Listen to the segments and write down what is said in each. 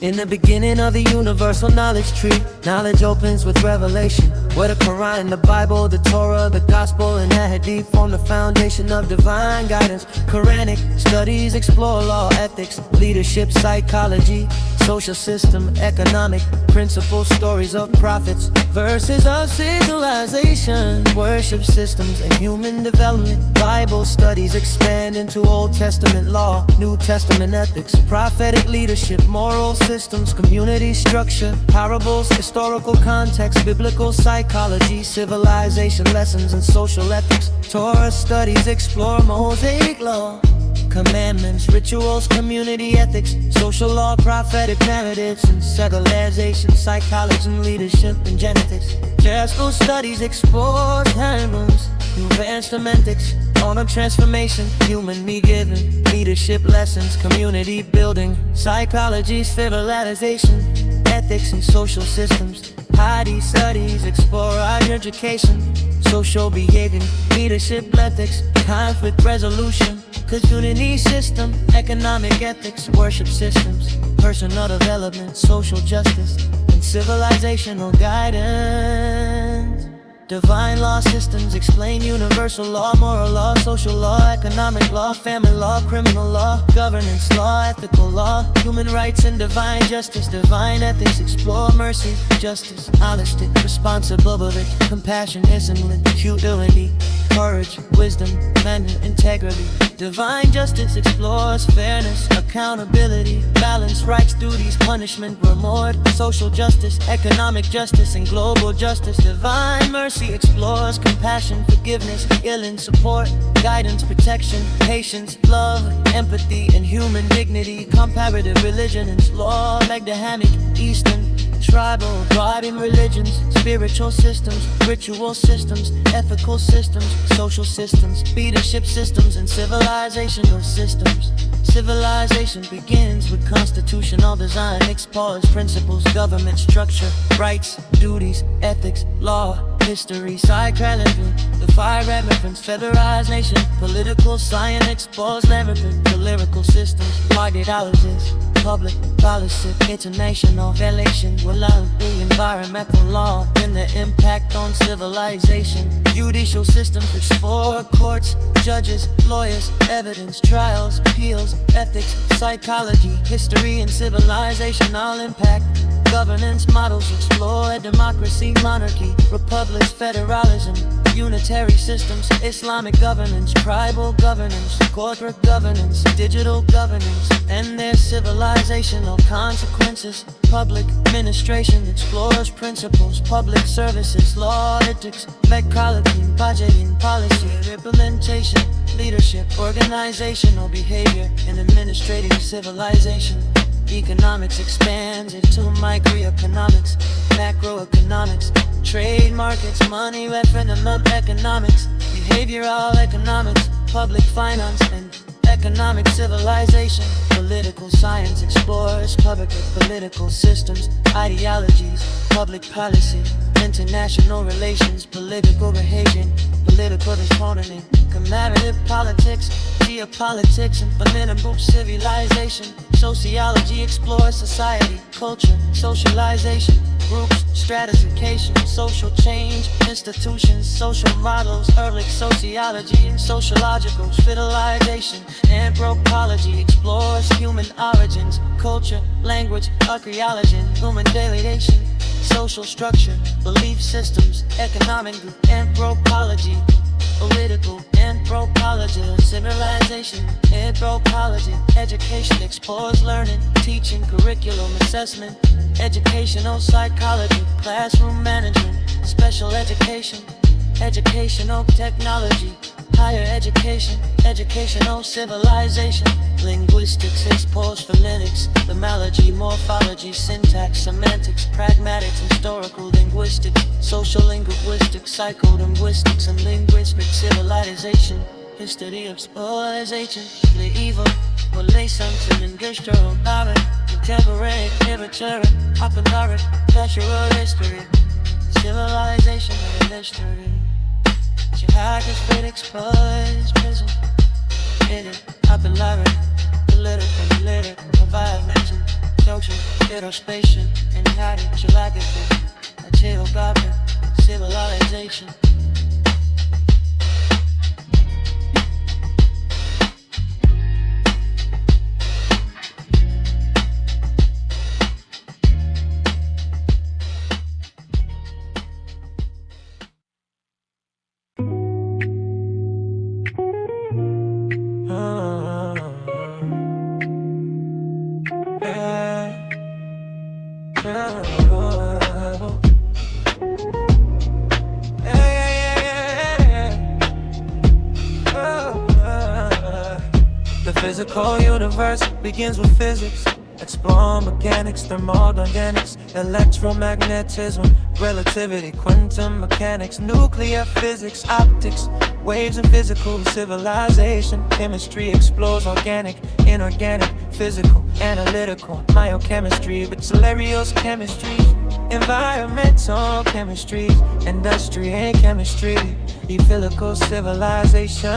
In the beginning of the universal knowledge tree, knowledge opens with revelation, where the Quran, the Bible, the Torah, the Gospel, and the Hadith form the foundation of divine guidance. Quranic studies explore law, ethics, leadership, psychology, social system, economic principles, stories of prophets, verses of civilization, worship systems, and human development. Bible studies expand into Old Testament law, New Testament ethics, prophetic leadership, moral systems, community structure, parables, historical context, biblical psychology, civilization lessons, and social ethics. Torah studies explore Mosaic law, commandments, rituals, community ethics, social law, prophetic narratives, and civilization, psychology, and leadership, and genetics. Classical studies explore time rooms, advanced semantics, honor transformation, human me-giving, leadership lessons, community building, psychology, civilization, ethics, and social systems. Hadith studies explore higher education, social behavior, leadership ethics, conflict resolution, community system, economic ethics, worship systems, personal development, social justice, and civilizational guidance. Divine law systems explain universal law, moral law, social law, economic law, family law, criminal law, governance law, ethical law, human rights, and divine justice. Divine ethics explore mercy, justice, honesty, responsibility, compassion, discipline, humility, courage, wisdom, and integrity. Divine justice explores fairness, accountability, balance, rights, duties, punishment, reward, social justice, economic justice, and global justice. Divine mercy explores compassion, forgiveness, healing, support, guidance, protection, patience, love, empathy, and human dignity. Comparative religion and law, Abrahamic, Eastern, tribal, driving religions, spiritual systems, ritual systems, ethical systems, social systems, leadership systems, and civilizational systems. Civilization begins with constitutional design, explores principles, government structure, rights, duties, ethics, law, history, psychology, the fire relevance, federalized nation, political science, explores political systems, ideologies, public policy, international relations, environmental law, and the impact on civilization. Judicial systems explore courts, judges, lawyers, evidence, trials, appeals, ethics, psychology, history, and civilizational impact. Governance models explore democracy, monarchy, republics, federalism, unitary systems, Islamic governance, tribal governance, corporate governance, digital governance, and their civilizational consequences. Public administration explores principles, public services, law, ethics, ecology, budgeting, policy, implementation, leadership, organizational behavior, and administrative civilization. Economics expands into microeconomics, macroeconomics, trade markets, money, referendum economics, behavioral economics, public finance, and economic civilization. Political science explores public political systems, ideologies, public policy, international relations, political behavior, political disharmony, comparative politics, geopolitics, and political civilization. Sociology explores society, culture, socialization, groups, stratification, social change, institutions, social models, early sociology and sociological civilization. Anthropology explores human origins, culture, language, archaeology, human degradation, social structure, belief systems, economic group, anthropology, political anthropology, civilization, anthropology, education explores learning, teaching, curriculum assessment, educational psychology, classroom management, special education, educational technology, higher education, educational civilization, linguistics explores phonetics, etymology, morphology, syntax, semantics, pragmatics, historical linguistics, social linguistics, psycholinguistics, and linguistic civilization, history of civilization, medieval, Renaissance, and industrial, contemporary, literature, academic, cultural history, civilization, and history. Geography explores prison, hidden, Abdullah, political, environmental, social, aerospatial, and geological, geographic, civilization. The physical universe begins with physics. Explore mechanics, thermodynamics, electromagnetism, relativity, quantum mechanics, nuclear physics, optics, waves and physical civilization. Chemistry explores organic, inorganic, physical, analytical, biochemistry, bacterial chemistry, environmental chemistry, industry and chemistry, etherical civilization.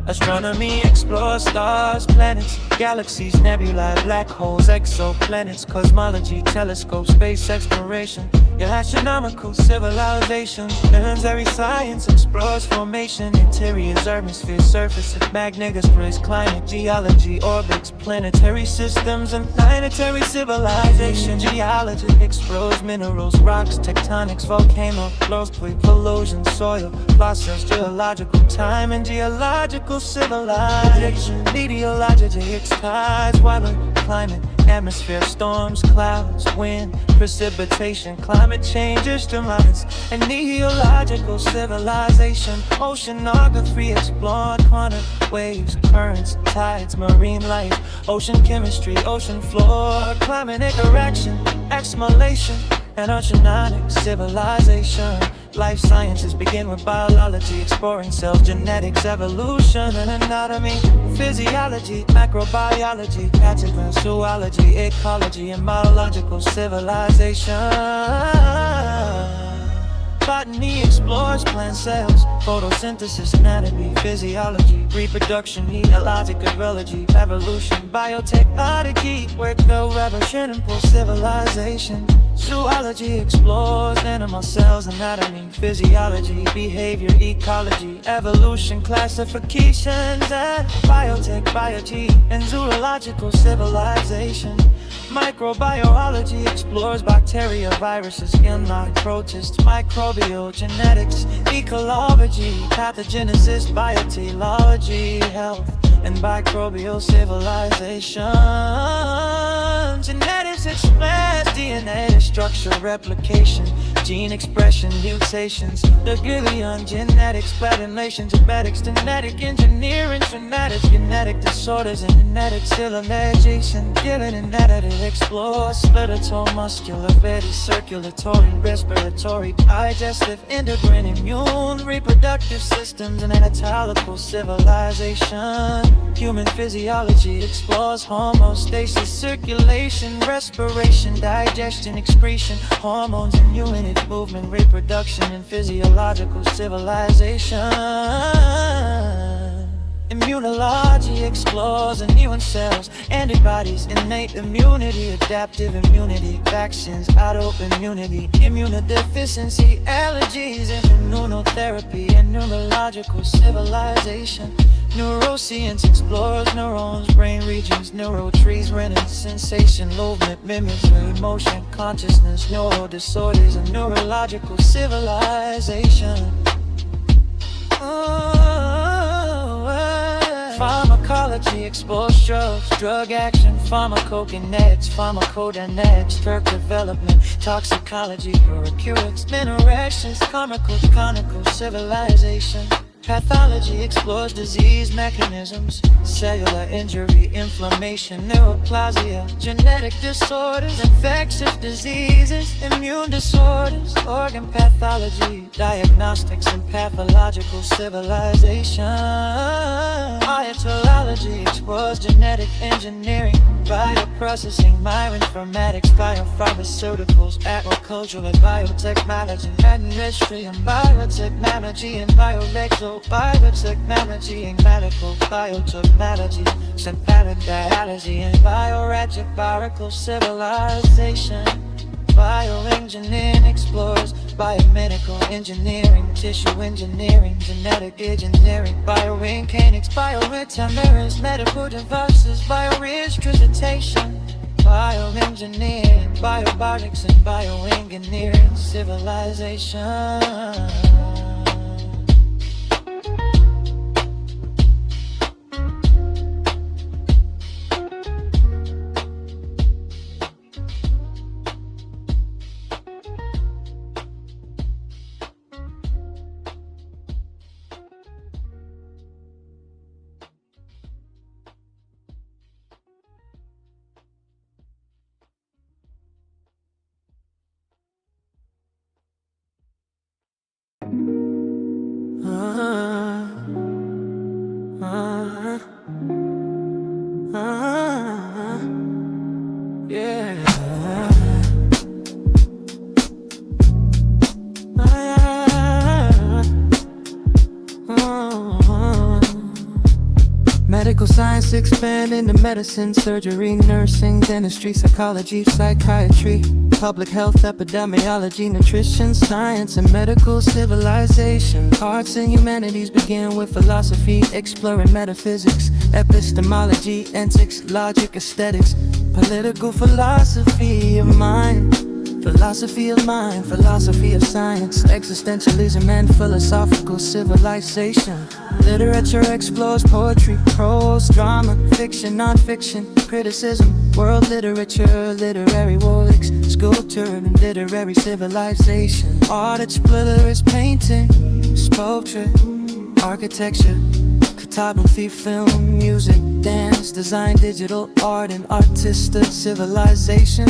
Astronomy explores stars, planets, galaxies, nebulae, black holes, exoplanets, cosmology, telescope, space exploration, your astronomical civilization. Planetary science explores formation, interiors, atmosphere, surface, magnetic space, climate, geology, orbits, planetary systems, and planetary civilization. Geology explores minerals, rocks, tectonics, volcanoes, earthquake, pollution, soil, fossils, geological time, and geological civilization. Meteorology tides, weather, climate, atmosphere, storms, clouds, wind, precipitation, climate change, instruments, and neological civilization. Oceanography explored quantum waves, currents, tides, marine life, ocean chemistry, ocean floor, climate interaction, exploration, and oceanic civilization. Life sciences begin with biology, exploring cells, genetics, evolution, and anatomy, physiology, macrobiology, pathogen, zoology, ecology, and biological civilization. Botany explores plant cells, photosynthesis, anatomy, physiology, reproduction, ecological biology, evolution, biotechnology, work the revolution, impulse civilization. Zoology explores animal cells, anatomy, physiology, behavior, ecology, evolution, classifications, and biotech, biology, and zoological civilization. Microbiology explores bacteria, viruses, skin-like protists, microbial genetics, ecology, pathogenesis, biotechnology, health, and microbial civilization. Genetics explains DNA structure, replication, gene expression, mutations, the Gillian genetics, patternation, genetics, genetic engineering, genetic disorders, and genetic civilization. Given and edited explores skeletal, muscular, vetted, circulatory, respiratory, digestive, endocrine, immune, reproductive systems, and anatomical civilization. Human physiology explores homeostasis, circulation, respiration, digestion, excretion, hormones, immunity, movement, reproduction, and physiological civilization. Immunology explores immune cells, antibodies, innate immunity, adaptive immunity, vaccines, autoimmunity, immunodeficiency, allergies, and immunotherapy, and neurological civilization. Neuroscience explores neurons, brain regions, neural trees, rennet, sensation, movement, mimicry, emotion, consciousness, neural disorders, and neurological civilization. Pharmacology explores drugs, drug action, pharmacokinetics, pharmacodynamics, drug development, toxicology, therapeutics, interactions, conical civilization. Pathology explores disease mechanisms, cellular injury, inflammation, neoplasia, genetic disorders, infectious diseases, immune disorders, organ pathology, diagnostics, and pathological civilization. Dietology was genetic engineering, bioprocessing, bioinformatics, biopharmaceuticals, agricultural and biotechnology, administry and biotechnology and bioelectro, biotechnology and medical biotechnology, synthetic biology and bioreactive civilization. Bioengineering explores biomedical engineering, tissue engineering, genetic engineering, biomechanics, bioretamers, medical devices, bioresuscitation, bioengineering, biobotics and bioengineering civilization. Medical science expand into medicine, surgery, nursing, dentistry, psychology, psychiatry, public health, epidemiology, nutrition, science, and medical civilization. Arts and humanities begin with philosophy, exploring metaphysics, epistemology, ethics, logic, aesthetics, political philosophy of mind. Philosophy of mind, philosophy of science, existentialism and philosophical civilization. Literature explores poetry, prose, drama, fiction, non-fiction, criticism, world literature, literary works, sculpture and literary civilization. Art explores painting, sculpture, architecture, photography, film, music, dance, design, digital art and artistic civilization.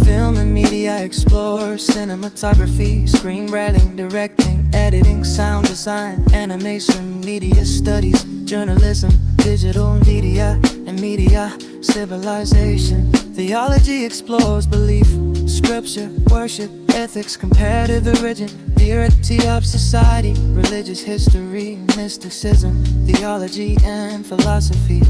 Film and media explore cinematography, screenwriting, directing, editing, sound design, animation, media studies, journalism, digital media, and media civilization. Theology explores belief, scripture, worship, ethics, comparative origin, the theory of society, religious history, mysticism, theology and philosophy,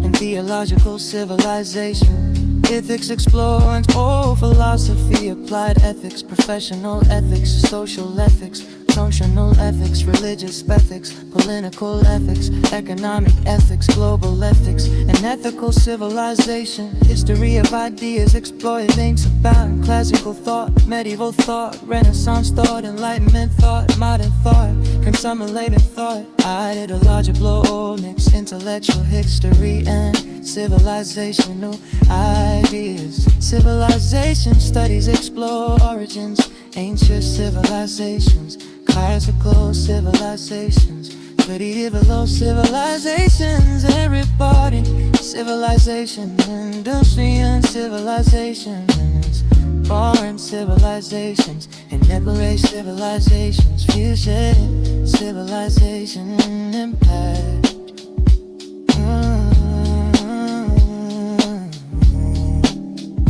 and theological civilization. Ethics explores philosophy, applied ethics, professional ethics, social ethics, functional ethics, religious ethics, political ethics, economic ethics, global ethics, and ethical civilization. History of ideas explored, ancient bound, classical thought, medieval thought, Renaissance thought, Enlightenment thought, modern thought, consolidated thought, ideological mix, intellectual history and civilizational ideas. Civilization studies explore origins, ancient civilizations, classical civilizations, medieval civilizations, everybody civilization, Industrial civilizations, foreign civilizations, and nebulous civilizations, fusion civilization, impact.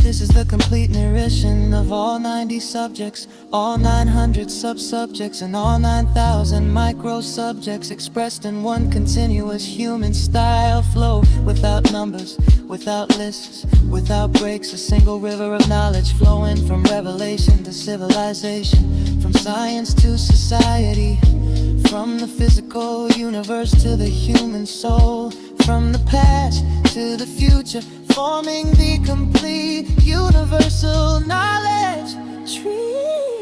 This is the complete narration of all 90 subjects, all 900 sub-subjects, and all 9,000 micro-subjects expressed in one continuous human style flow, without numbers, without lists, without breaks, a single river of knowledge flowing from revelation to civilization, from science to society, from the physical universe to the human soul, from the past to the future, forming the complete universal knowledge tree.